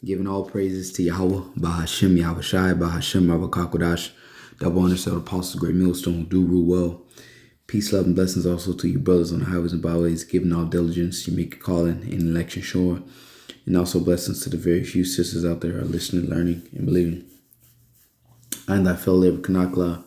Giving all praises to Yahweh, Bahashem, Yahushai, Bahashem, Rabakakodash, double honor to the apostles, great millstone who do rule well. Peace, love, and blessings also to you brothers on the highways and byways, giving all diligence, you make a calling and election sure. And also blessings to the very few sisters out there who are listening, learning, and believing. I'm thy fellow labor, Kanakla,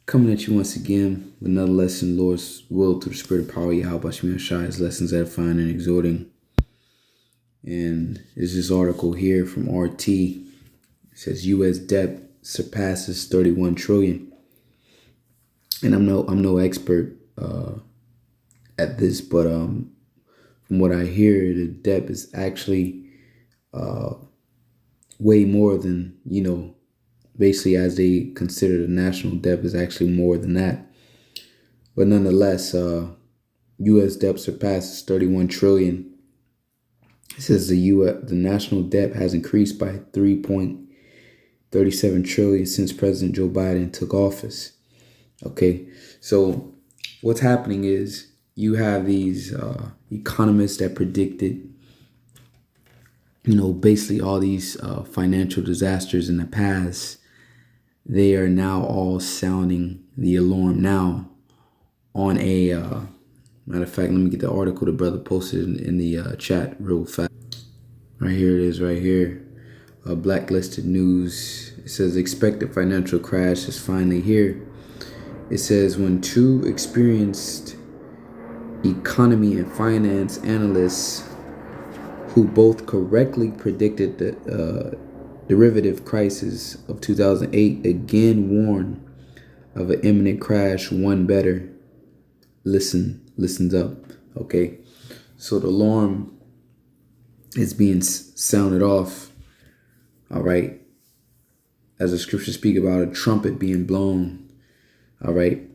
coming at you once again with another lesson, Lord's will through the spirit of power, Yahweh Shemi Shai's lessons edifying and exhorting. And there's this article here from RT. It says U.S. debt surpasses 31 trillion. And I'm no expert at this, but from what I hear, the debt is actually way more than, basically as they consider the national debt is actually more than that. But nonetheless, U.S. debt surpasses 31 trillion. It says the national debt has increased by 3.37 trillion since President Joe Biden took office. Okay, so what's happening is you have these economists that predicted, basically all these financial disasters in the past. They are now all sounding the alarm now on a matter of fact, let me get the article the brother posted in the chat real fast. Right here it is, right here. Blacklisted news. It says expected financial crash is finally here. It says when two experienced economy and finance analysts who both correctly predicted the derivative crisis of 2008 again warn of an imminent crash, one better listens up. Okay, so the alarm is being sounded off. All right, as the scriptures speak about a trumpet being blown. All right,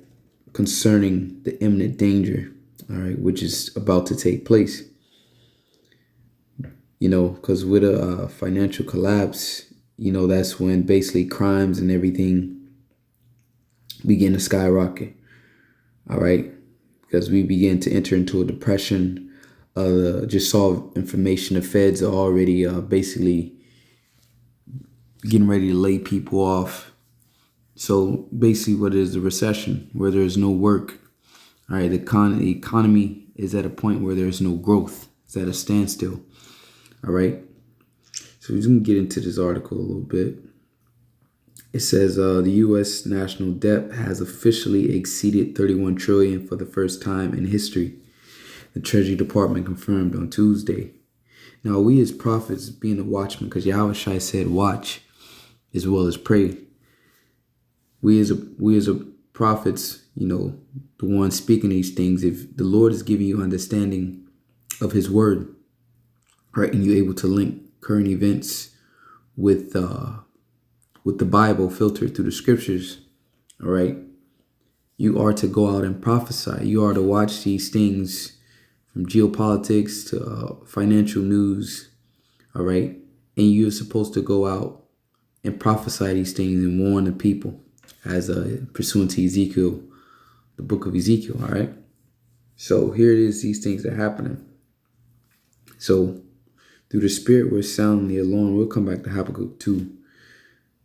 concerning the imminent danger. All right, which is about to take place. Because with a financial collapse, that's when basically crimes and everything begin to skyrocket. All right, because we begin to enter into a depression. Just saw information the feds are already basically getting ready to lay people off. So basically what is the recession? Where there's no work. All right, the economy is at a point where there's no growth. It's at a standstill. All right, so we're going to get into this article a little bit. It says the U.S. national debt has officially exceeded 31 trillion for the first time in history. The Treasury Department confirmed on Tuesday. Now, we as prophets, being a watchman, because Yahushua said watch as well as pray. We as prophets, the ones speaking these things, if the Lord is giving you understanding of his word, right, and you're able to link current events with the Bible filtered through the scriptures, all right, you are to go out and prophesy. You are to watch these things from geopolitics to financial news, all right, and you're supposed to go out and prophesy these things and warn the people as pursuant to Ezekiel, the book of Ezekiel, all right. So here it is, these things are happening. So through the Spirit, we're sounding the alarm. We'll come back to Habakkuk 2.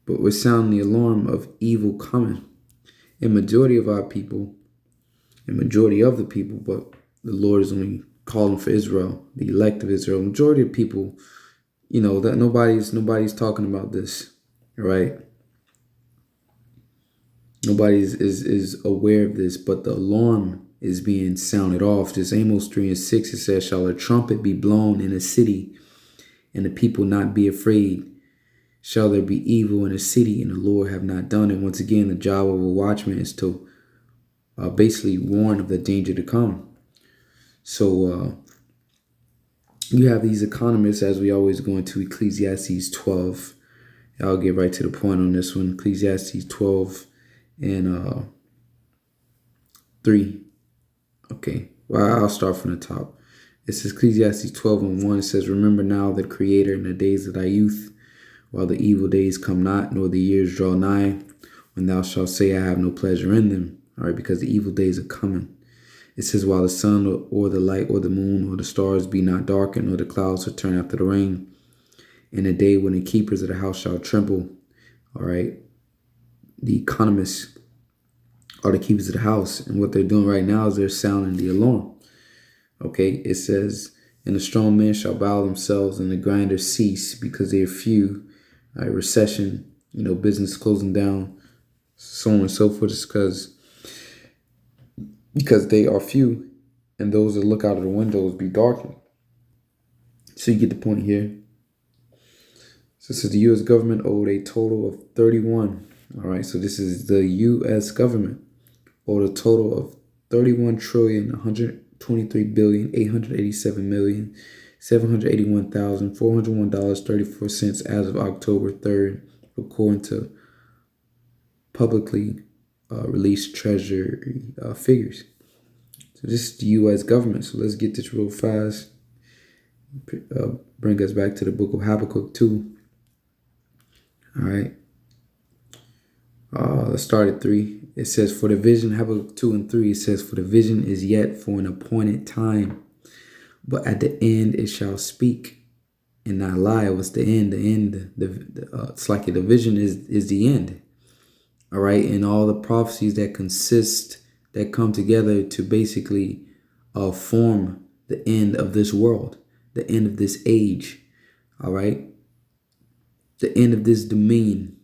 But we're sounding the alarm of evil coming. And majority of our people, and majority of the people, but the Lord is only calling for Israel, the elect of Israel. Majority of people, that nobody's talking about this, all right? Nobody is aware of this, but the alarm is being sounded off. This Amos 3:6, it says, shall a trumpet be blown in a city, and the people not be afraid? Shall there be evil in a city, and the Lord have not done it? Once again, the job of a watchman is to basically warn of the danger to come. So you have these economists, as we always go into Ecclesiastes 12. I'll get right to the point on this one. Ecclesiastes 12 and 3. Okay, well, I'll start from the top. It says Ecclesiastes 12 and 1. It says, remember now the Creator in the days of thy youth, while the evil days come not, nor the years draw nigh, when thou shalt say, I have no pleasure in them. All right, because the evil days are coming. It says, while the sun or the light or the moon or the stars be not darkened, nor the clouds return after the rain, In a day when the keepers of the house shall tremble. All right. The economists are the keepers of the house. And what they're doing right now is they're sounding the alarm. Okay. It says, and the strong men shall bow themselves and the grinders cease because they are few. All right, recession, business closing down, so on and so forth. It's because they are few and those that look out of the windows be darkened. So you get the point here. So this is the U.S. government owed a total of 31. All right, so this is the U.S. government owed a total of 31,123,887,781,401.34 as of October 3rd, according to publicly released Treasury figures. So this is the U.S. government. So let's get this real fast. Bring us back to the book of Habakkuk 2. All right. Let's start at 3. It says, for the vision, Habakkuk 2 and 3, it says, for the vision is yet for an appointed time, but at the end it shall speak and not lie. What's the end? The end, it's like the vision is the end. All right. And all the prophecies that come together to basically form the end of this world, the end of this age. All right. The end of this dominion.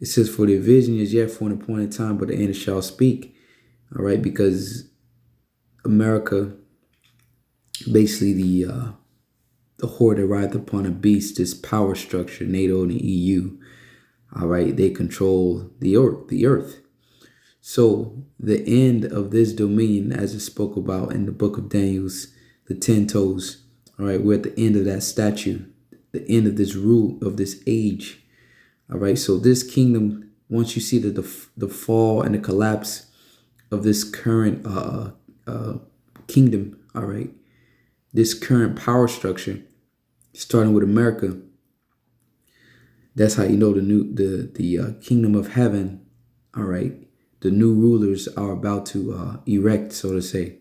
It says, for the vision is yet for an appointed time, but the end shall speak. All right, because America, basically the horde that rideth upon a beast, this power structure, NATO and the EU. All right, they control the earth. So the end of this dominion, as it spoke about in the book of Daniel's, the 10 toes. All right, we're at the end of that statue, the end of this rule of this age. All right, so this kingdom, once you see the fall and the collapse of this current kingdom, all right, this current power structure, starting with America, that's how you know the kingdom of heaven, all right, the new rulers are about to erect, so to say.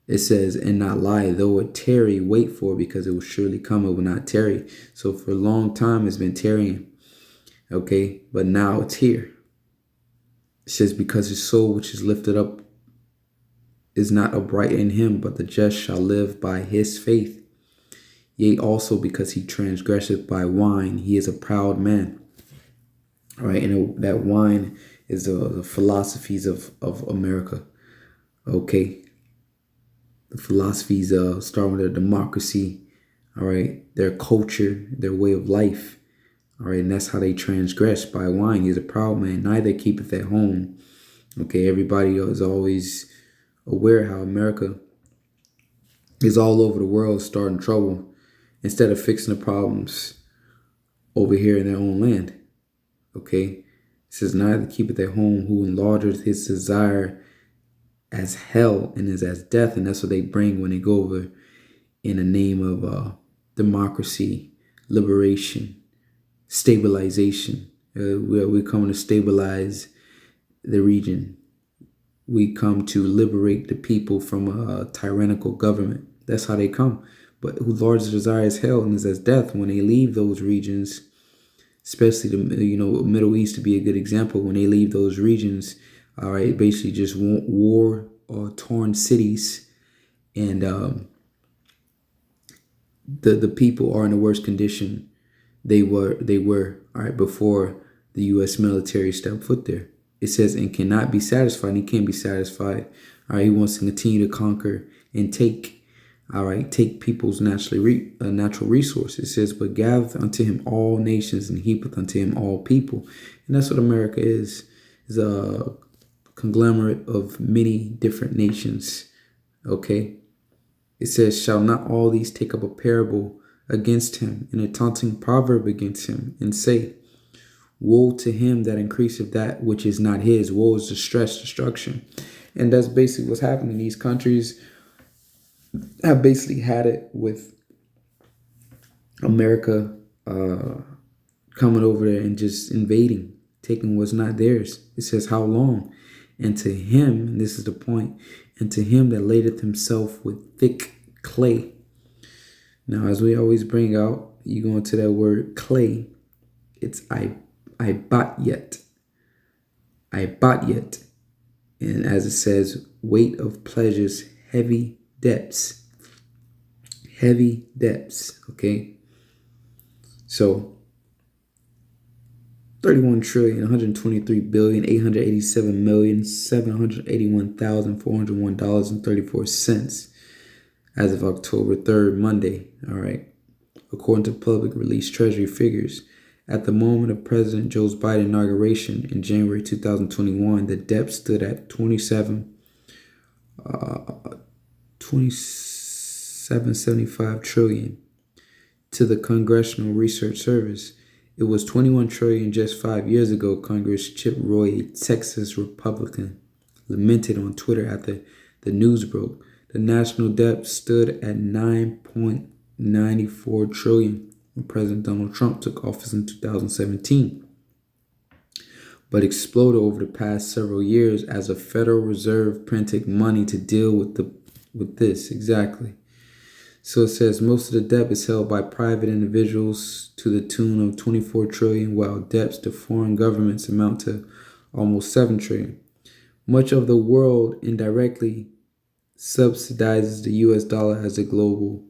It says, and not lie, though it tarry, wait for it, because it will surely come, it will not tarry. So for a long time it's been tarrying. Okay, but now it's here. It says, because his soul which is lifted up is not upright in him, but the just shall live by his faith. Yea, also because he transgresseth by wine, he is a proud man. All right, and that wine is the philosophies of America. Okay, the philosophies starting with their democracy. All right, their culture, their way of life. All right, and that's how they transgress by wine. He's a proud man, neither keepeth at home. Okay, everybody is always aware how America is all over the world starting trouble instead of fixing the problems over here in their own land. Okay, it says, neither keepeth at home, who enlargeth his desire as hell and is as death. And that's what they bring when they go over in the name of democracy, liberation, stabilization. We're coming to stabilize the region. We come to liberate the people from a tyrannical government. That's how they come. But who large desire is hell and is as death. When they leave those regions, especially the Middle East to be a good example, when they leave those regions, all right, basically just war or torn cities, and the people are in the worst condition they were all right before the U.S. military stepped foot there. It says, and cannot be satisfied. And he can't be satisfied. All right, he wants to continue to conquer and take. All right, take people's natural resources. It says, but gathereth unto him all nations and heapeth unto him all people. And that's what America is a conglomerate of many different nations. Okay, it says, shall not all these take up a parable against him, and a taunting proverb against him, and say, woe to him that increaseth that which is not his. Woe is distress, destruction. And that's basically what's happening. These countries have basically had it with America coming over there and just invading, taking what's not theirs. It says, how long? And to him, and this is the point, and to him that ladeth himself with thick clay. Now, as we always bring out, you go into that word clay. It's I bought yet. I bought yet. And as it says, weight of pleasures, heavy depths. Heavy depths. Okay. So 31 trillion, 123 billion, 887 million, $781,401.34 as of October 3rd, Monday. All right. According to public released Treasury figures, at the moment of President Joe Biden's inauguration in January 2021, the debt stood at 2775 trillion. To the Congressional Research Service, it was 21 trillion just 5 years ago. Congress Chip Roy, a Texas Republican, lamented on Twitter after the news broke. The national debt stood at 9.94 trillion when President Donald Trump took office in 2017, but exploded over the past several years as the Federal Reserve printed money to deal with this. Exactly. So it says most of the debt is held by private individuals to the tune of 24 trillion, while debts to foreign governments amount to almost 7 trillion. Much of the world indirectly subsidizes the US dollar as a global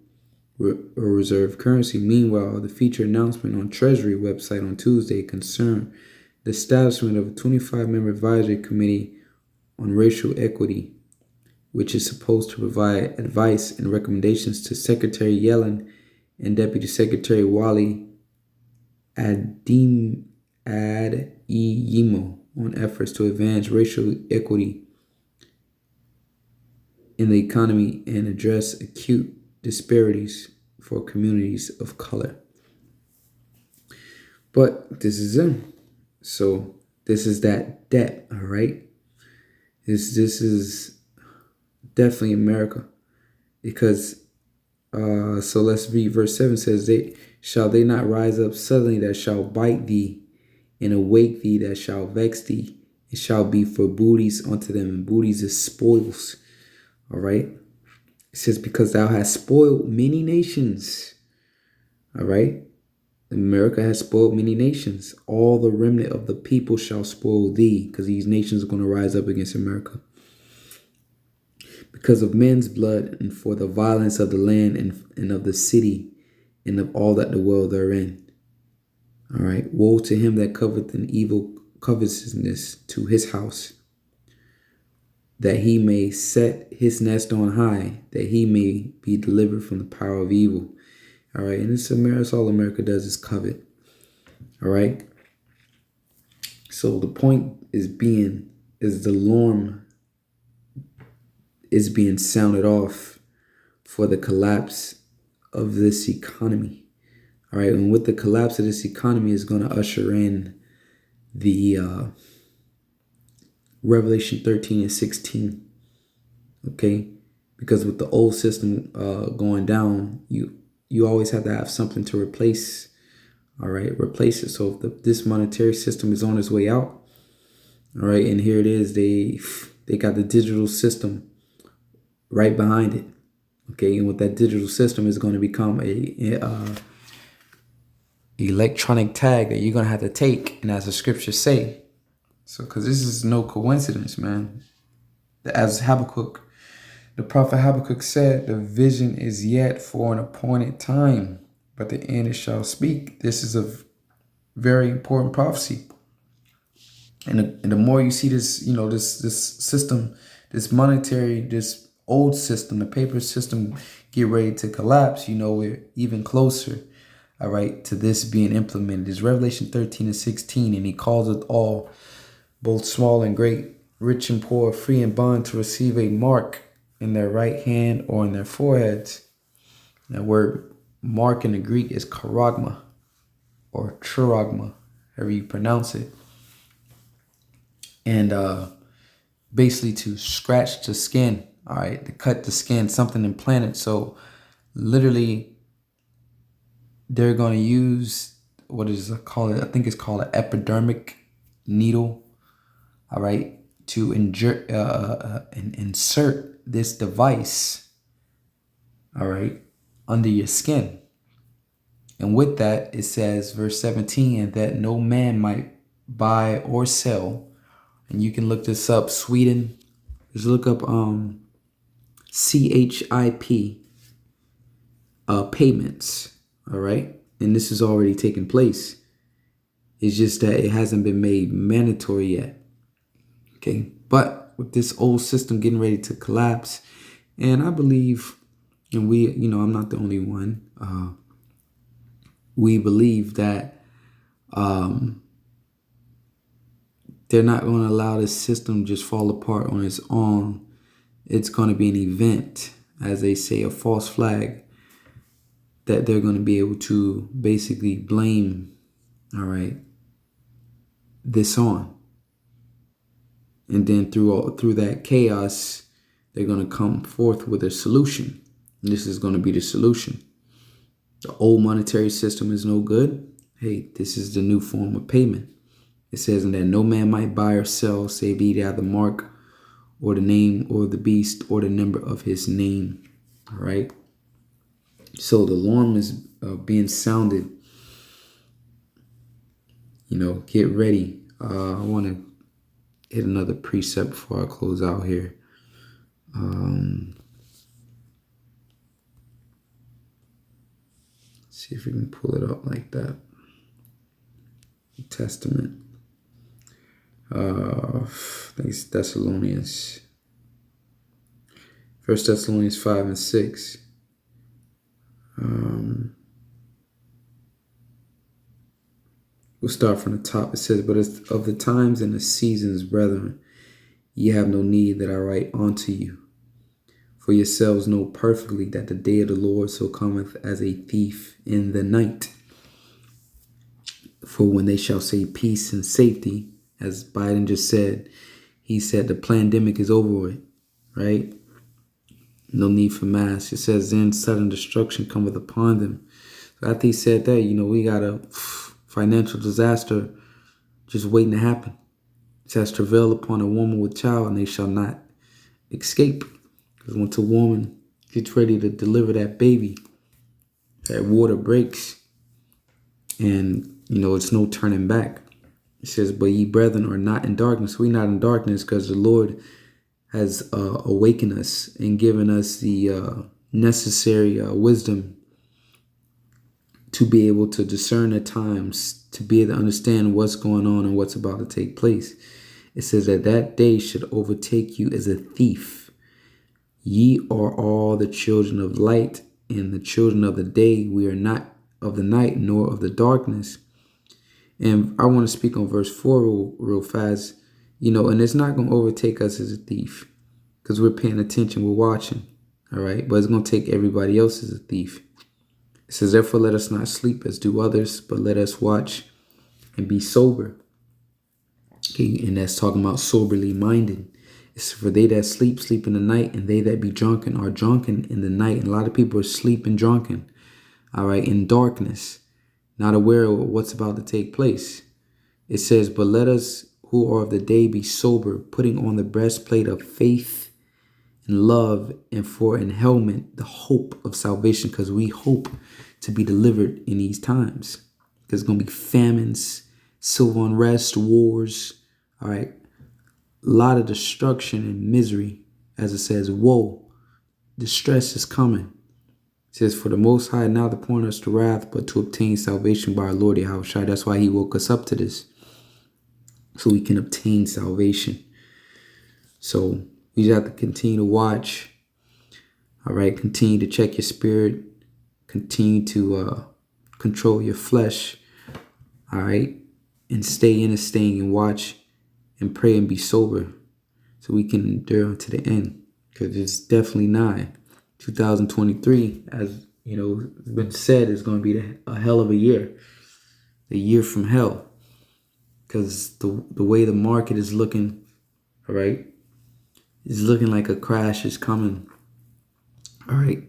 reserve currency. Meanwhile, the feature announcement on Treasury website on Tuesday concerned the establishment of a 25-member advisory committee on racial equity, which is supposed to provide advice and recommendations to Secretary Yellen and Deputy Secretary Wally Adeyemo on efforts to advance racial equity in the economy and address acute disparities for communities of color. But this is them. So this is that debt, all right? This is definitely America. Because so let's read verse 7 says, they not rise up suddenly that shall bite thee, and awake thee that shall vex thee. It shall be for booties unto them, and booties is spoils. All right. It says, because thou hast spoiled many nations. All right. America has spoiled many nations. All the remnant of the people shall spoil thee, because these nations are going to rise up against America. Because of men's blood, and for the violence of the land, and of the city, and of all that dwell therein. All right. Woe to him that coveteth an evil covetousness to his house, that he may set his nest on high, that he may be delivered from the power of evil. All right. And it's America. That's all America does is covet. All right. So the point is the alarm is being sounded off for the collapse of this economy. All right. And with the collapse of this economy is going to usher in the Revelation 13 and 16. Okay. Because with the old system going down, you always have to have something to replace. All right. Replace it. So if this monetary system is on its way out. All right. And here it is. They got the digital system right behind it. Okay. And with that digital system is going to become a electronic tag that you're going to have to take. And as the scriptures say, so because this is no coincidence, man. As Habakkuk, the prophet Habakkuk said, the vision is yet for an appointed time, but the end it shall speak. This is a very important prophecy. And the more you see this, this system, this monetary, this old system, the paper system get ready to collapse, we're even closer, all right, to this being implemented. It's Revelation 13 and 16, and he calls it all, both small and great, rich and poor, free and bond, to receive a mark in their right hand or in their foreheads. That word mark in the Greek is charagma or chiragma, however you pronounce it. And basically to scratch the skin, all right, to cut the skin, something implanted. So literally they're going to use, what is it called? I think it's called an epidermic needle, all right, to insert this device, all right, under your skin. And with that, it says, verse 17, and that no man might buy or sell. And you can look this up, Sweden. Just look up CHIP payments. All right. And this is already taking place. It's just that it hasn't been made mandatory yet. Okay. But with this old system getting ready to collapse, and I believe, and we, I'm not the only one. We believe that they're not going to allow this system just fall apart on its own. It's going to be an event, as they say, a false flag that they're going to be able to basically blame, all right, this on. And then through that chaos, they're going to come forth with a solution. And this is going to be the solution. The old monetary system is no good. Hey, this is the new form of payment. It says, and that no man might buy or sell, save either the mark or the name or the beast or the number of his name. All right. So the alarm is being sounded. Get ready. I want to hit another precept before I close out here. See if we can pull it up like that. Testament. Thanks, Thessalonians. 1 Thessalonians 5 and 6. We'll start from the top. It says, but as of the times and the seasons, brethren, ye have no need that I write unto you. For yourselves know perfectly that the day of the Lord so cometh as a thief in the night. For when they shall say peace and safety, as Biden just said, he said the pandemic is over with, right? No need for masks. It says then sudden destruction cometh upon them. So after he said that, we got a financial disaster just waiting to happen. It says travail upon a woman with child, and they shall not escape. Because once a woman gets ready to deliver that baby, that water breaks, and it's no turning back. It says, but ye brethren are not in darkness. We're not in darkness because the Lord has awakened us and given us the necessary wisdom to be able to discern the times, to be able to understand what's going on and what's about to take place. It says that day should overtake you as a thief. Ye are all the children of light and the children of the day. We are not of the night nor of the darkness. And I want to speak on verse 4 real fast, and it's not going to overtake us as a thief because we're paying attention, we're watching, all right? But it's going to take everybody else as a thief. It says, therefore, let us not sleep as do others, but let us watch and be sober. Okay, and that's talking about soberly minded. It's for they that sleep, sleep in the night, and they that be drunken are drunken in the night. And a lot of people are sleeping drunken, all right, in darkness, not aware of what's about to take place. It says, but let us who are of the day be sober, putting on the breastplate of faith and love, and for an helmet, the hope of salvation, because we hope to be delivered in these times. Because it's going to be famines, civil unrest, wars, all right, a lot of destruction and misery. As it says, woe, distress is coming. It says, for the Most High not to point us to wrath, but to obtain salvation by our Lord Yahushua. That's why he woke us up to this, so we can obtain salvation. So we just have to continue to watch. All right, continue to check your spirit. Continue to control your flesh. All right, and stay in this thing and watch and pray and be sober, so we can endure unto the end. Because it's definitely nigh. 2023, as it's been said, is going to be a hell of a year. The year from hell. Because the way the market is looking, all right, it's looking like a crash is coming. All right.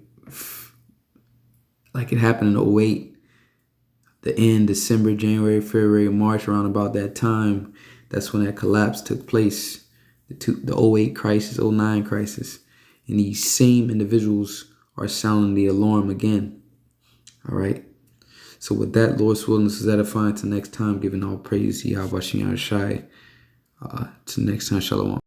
Like it happened in 08. The end, December, January, February, March, around about that time. That's when that collapse took place. The 08 crisis, 09 crisis. And these same individuals are sounding the alarm again. All right. So with that, Lord's willingness is edifying. Till next time, giving all praise to Yahweh Shai. Till next time, Shalom.